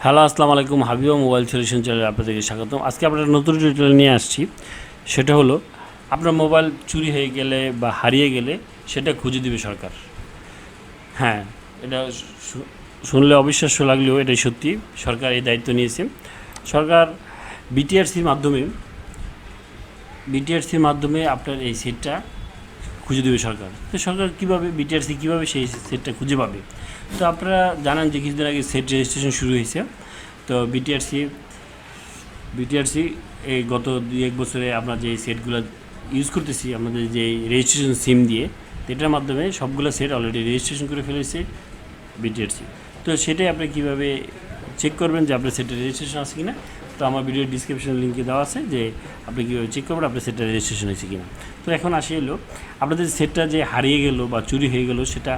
Hello, আসসালামু আলাইকুম। Habiba mobile solution চ্যানেলে আপনাদেরকে স্বাগতম। আজকে আমরা একটা নতুন টিউটোরিয়াল নিয়ে আসছি। সেটা হলো, আপনার মোবাইল চুরি হয়ে গেলে বা হারিয়ে গেলে সেটা খুঁজে দিবে সরকার। হ্যাঁ, এটা শুনলে অবিশ্বাস্য লাগলেও এটাই সত্যি। সরকার এই দায়িত্ব নিয়েছে। সরকার বিটিআরসির মাধ্যমে আপনার এই সেটটা খুঁজে দেবে সরকার। তো সরকার কীভাবে, বিটিআরসি কীভাবে সেই সেটটা খুঁজে পাবে? তো আপনারা জানেন যে কিছুদিন আগে সেট রেজিস্ট্রেশন শুরু হয়েছে। তো বিটিআরসি এই গত 2-1 বছরে আমরা যে সেটগুলো ইউজ করতেছি, আমাদের যে রেজিস্ট্রেশন সিম দিয়ে, এটার মাধ্যমে সবগুলো সেট অলরেডি রেজিস্ট্রেশন করে ফেলেছে বিটিআরসি। তো সেটাই আপনি কীভাবে চেক করবেন যে আপনার সেটের রেজিস্ট্রেশন আছে কিনা? তো আমার ভিডিওর ডিসক্রিপশন লিঙ্কে দেওয়া আছে যে আপনি কীভাবে চেক করবেন আপনার সেটটা রেজিস্ট্রেশন হয়েছে কিনা। তো এখন আসে এলো, আপনাদের সেটটা যে হারিয়ে গেল বা চুরি হয়ে গেল সেটা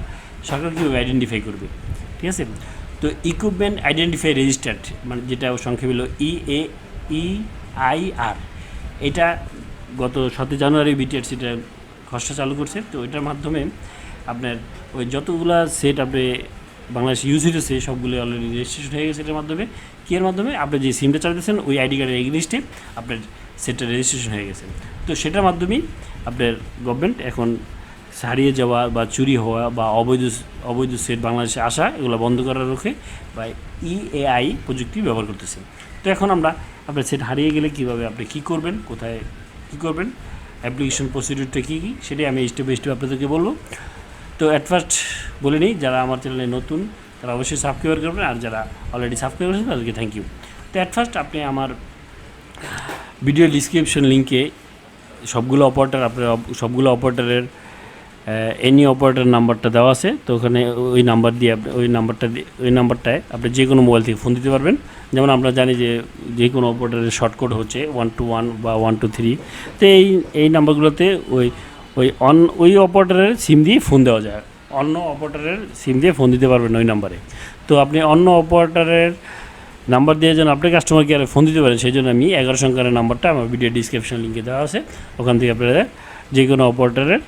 সরকার কীভাবে আইডেন্টিফাই করবে, ঠিক আছে? তো ইকুইপমেন্ট আইডেন্টিফাই রেজিস্টার্ড, মানে যেটা সংক্ষেপে হলো EAR, এটা গত 7 জানুয়ারি বিটিআরসিটা খসড়া চালু করছে। তো এটার মাধ্যমে আপনার ওই যতগুলা সেট আপনি বাংলাদেশ ইউজ হইতেছে সবগুলো অলরেডি রেজিস্ট্রেশন হয়ে গেছে। এটার মাধ্যমে এর মাধ্যমে আপনি যে সিমটা চালাতেছেন ওই আইডি কার্ডের এগেইনস্টে আপনার সেটটা রেজিস্ট্রেশন হয়ে গেছে। তো সেটার মাধ্যমেই আপনার গভর্নমেন্ট এখন হারিয়ে যাওয়া বা চুরি হওয়া বা অবৈধ সেট বাংলাদেশে আসা এগুলো বন্ধ করার লক্ষ্যে বা EAI প্রযুক্তি ব্যবহার করতেছে। তো এখন আমরা আপনার সেট হারিয়ে গেলে কীভাবে আপনি কী করবেন, কোথায় কী করবেন, অ্যাপ্লিকেশন প্রসিডিউরটা কী কী, সেটাই আমি স্টেপ বাই স্টেপ আপনাদেরকে বলবো। তো অ্যাট ফার্স্ট বলে নিই, যারা আমার চ্যানেলে নতুন তারা অবশ্যই সাবস্ক্রাইব করবেন, আর যারা অলরেডি সাবস্ক্রাইব করেছেন তাদেরকে থ্যাংক ইউ। তো অ্যাট ফার্স্ট আপনি আমার ভিডিও ডিসক্রিপশন লিঙ্কে সবগুলো অপারেটরের এনি অপারেটর নাম্বারটা দেওয়া আছে। তো ওখানে ওই নাম্বারটায় আপনি যে কোনো মোবাইল থেকে ফোন দিতে পারবেন। যেমন আমরা জানি যে কোনো অপারেটরের শর্টকোড হচ্ছে 121 বা 123। তো এই নাম্বারগুলোতে ওই অপারেটরের সিম দিয়ে ফোন দেওয়া যায়, অন্য অপারেটরের সিম দিয়ে ফোন দিতে পারবেন ওই নাম্বারে। তো আপনি অন্য অপারেটরের নাম্বার দিয়ে যেন আপনি কাস্টমার কেয়ারে ফোন দিতে পারেন, সেই জন্য আমি 11 সংখ্যার নাম্বারটা আমার ভিডিও ডিসক্রিপশন লিঙ্কে দেওয়া আছে। ওখান থেকে আপনারা যে কোনো অপারেটরের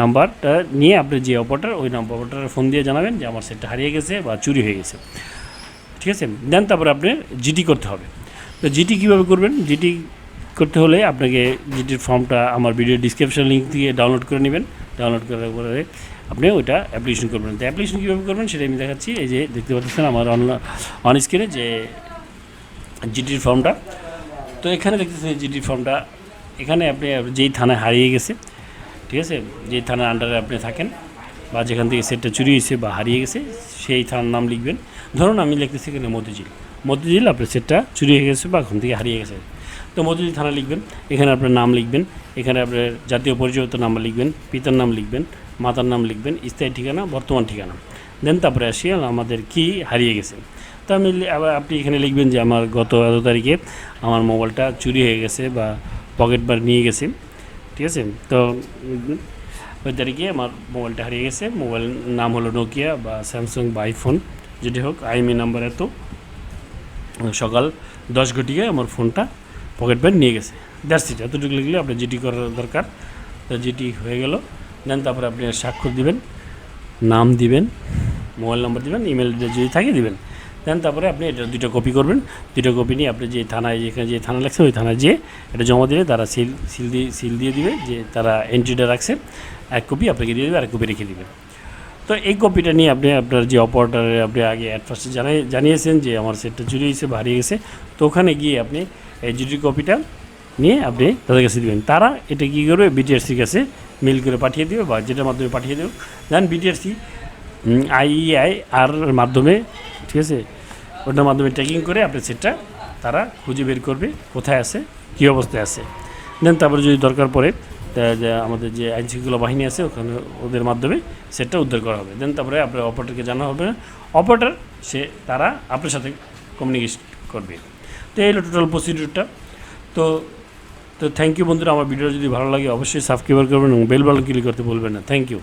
নাম্বারটা নিয়ে আপনি যে অপারেটর ওই অপারেটরের ফোন দিয়ে জানাবেন যে আমার সেটটা হারিয়ে গেছে বা চুরি হয়ে গেছে, ঠিক আছে? দেন তারপরে আপনি জিটি করতে হবে। তো জিটি কীভাবে করবেন? জিটি করতে হলে আপনাকে জিটির ফর্মটা আমার ভিডিও ডিসক্রিপশন লিঙ্ক থেকে ডাউনলোড করে নেবেন। ডাউনলোড করার পরে আপনি ওইটা অ্যাপ্লিকেশন করবেন। তো অ্যাপ্লিকেশন কীভাবে করবেন সেটা আমি দেখাচ্ছি। এই যে দেখতে পাচ্ছেন আমার অন স্ক্রিনে যে জিটির ফর্মটা। তো এখানে দেখতেছেন জিটির ফর্মটা, এখানে আপনি যেই থানায় হারিয়ে গেছে, ঠিক আছে, যেই থানার আন্ডারে আপনি থাকেন বা যেখান থেকে সেটটা চুরি হয়েছে বা হারিয়ে গেছে সেই থানার নাম লিখবেন। ধরুন আমি লিখতেছি এখানে মতিঝিল আপনার সেটটা চুরি হয়ে গেছে বা ওখান থেকে হারিয়ে গেছে। তো মতিঝিল থানা লিখবেন, এখানে আপনার নাম লিখবেন, এখানে আপনার জাতীয় পরিচয়পত্র নাম্বার লিখবেন, পিতার নাম লিখবেন, মাতার নাম লিখবেন, স্থায়ী ঠিকানা, বর্তমান ঠিকানা। দেন তারপরে আসি আমাদের কি হারিয়ে গেছে। তো আপনি এখানে লিখবেন যে আমার গত এত তারিখে আমার মোবাইলটা চুরি হয়ে গেছে বা পকেট বার নিয়ে গেছে, ঠিক আছে? তো ওই তারিখে আমার মোবাইলটা হারিয়ে গেছে। মোবাইল নাম হলো নোকিয়া বা স্যামসাং বা আইফোন, যেটি হোক। IMEI নাম্বার এত, সকাল 10 ঘটিকায় আমার ফোনটা পকেট ব্যান্ড নিয়ে গেছে। That's it. এতটুকু লিখলে আপনার জিটি করার দরকার। তো জিটি হয়ে গেল। দেন তারপরে আপনি স্বাক্ষর দিবেন, নাম দিবেন, মোবাইল নাম্বার দিবেন, ইমেল যদি থাকে দিবেন। দেন তারপরে আপনি এটা 2টা কপি করবেন। 2টা কপি নিয়ে আপনি যে থানায়, যেখানে যে থানা লাগছে ওই থানায় যেয়ে এটা জমা দিলে তারা সিল দিয়ে দিবে যে তারা এন্ট্রিটা রাখছে। 1 কপি আপনাকে দিয়ে দেবে, আর 1 কপি রেখে দেবে। তো এই কপিটা নিয়ে আপনি আপনার যে অপারেটরে আপনি আগে অ্যাট ফার্স্টে জানিয়েছেন যে আমার সেটটা চুরি হয়েছে বা হারিয়ে গেছে, তো ওখানে গিয়ে আপনি এই জিটি কপিটা নিয়ে আপনি তাদের কাছে দেবেন। তারা এটা কী করবে, বিটিআরসির কাছে মেল করে পাঠিয়ে দেবে বা যেটার মাধ্যমে পাঠিয়ে দেবে। দেন বিটিআরসি IEAR মাধ্যমে, ঠিক আছে, ওটার মাধ্যমে ট্র্যাকিং করে আপনার সেটটা তারা খুঁজে বের করবে কোথায় আছে, কী অবস্থায় আছে। দেন তারপরে যদি দরকার পড়ে আমাদের যে আইনশৃঙ্খলা বাহিনী আছে ওখানে ওদের মাধ্যমে সেটটা উদ্ধার করা হবে। দেন তারপরে আপনার অপারেটরকে জানা হবে, অপারেটর তারা আপনার সাথে কমিউনিকেট করবে। তো এই হলো টোটাল প্রসিডিউরটা। তো থ্যাংক ইউ বন্ধুরা। আমার ভিডিও যদি ভালো লাগে অবশ্যই সাবস্ক্রাইব করবেন এবং বেল বাটন ক্লিক করতে ভুলবেন না। Thank you.